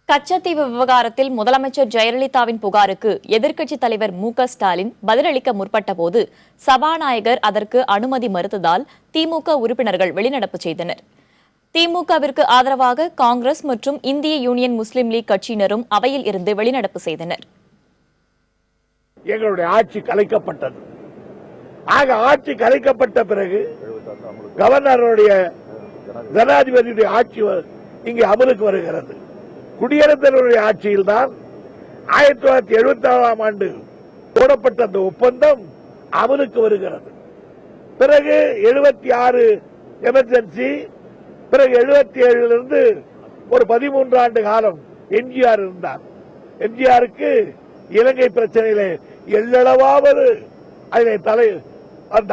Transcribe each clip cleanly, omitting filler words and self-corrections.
கச்சத்தீவு விவகாரத்தில் முதலமைச்சர் ஜெயலலிதாவின் புகாருக்கு எதிர்க்கட்சித் தலைவர் மு.க.ஸ்டாலின் பதிலளிக்க முற்பட்டபோது சபாநாயகர் அதற்கு அனுமதி மறுத்ததால் திமுக உறுப்பினர்கள் வெளிநடப்பு செய்தனர். திமுகவிற்கு ஆதரவாக காங்கிரஸ் மற்றும் இந்திய யூனியன் முஸ்லீம் லீக் கட்சியினரும் அவையில் இருந்து வெளிநடப்பு செய்தனர். எங்களுடைய ஆட்சி கலைக்கப்பட்டது. ஆக ஆட்சி கலைக்கப்பட்ட பிறகு கவர்னருடைய ஜனாதிபதியுடைய ஆட்சி இங்கே அமலுக்கு வருகிறது. குடியரசுத் தலைவருடைய ஆட்சியில் தான் 1974ஆம் ஆண்டு போடப்பட்ட அந்த ஒப்பந்தம் அமலுக்கு வருகிறது. பிறகு 76 எமர்ஜென்சி, பிறகு 77 ஒரு 13 ஆண்டு காலம் எம்ஜிஆர் இருந்தார். எம்ஜிஆருக்கு இலங்கை பிரச்சனையிலே எள்ளளவாவது அதிலே அந்த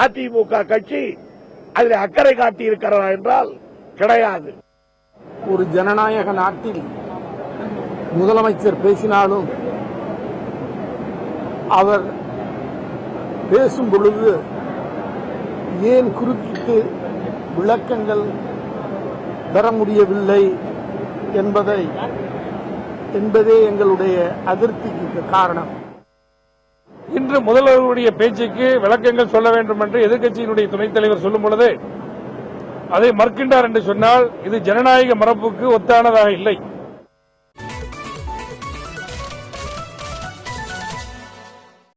அதிமுக கட்சி அதில் அக்கறை காட்டியிருக்கிறதா என்றால் கிடையாது. ஒரு ஜனநாயக நாட்டில் முதலமைச்சர் பேசினாலும் அவர் பேசும் பொழுது ஏன் குறுக்கிட்டு விளக்கங்கள் பெற முடியவில்லை என்பதே எங்களுடைய அதிருப்திக்கு காரணம். இன்று முதல்வருடைய பேச்சுக்கு விளக்கங்கள் சொல்ல வேண்டும் என்று எதிர்க்கட்சியினுடைய துணைத் தலைவர் சொல்லும் பொழுது அதை மறுக்கின்றார் என்று சொன்னால் இது ஜனநாயக மரபுக்கு ஒத்தானதாக இல்லை.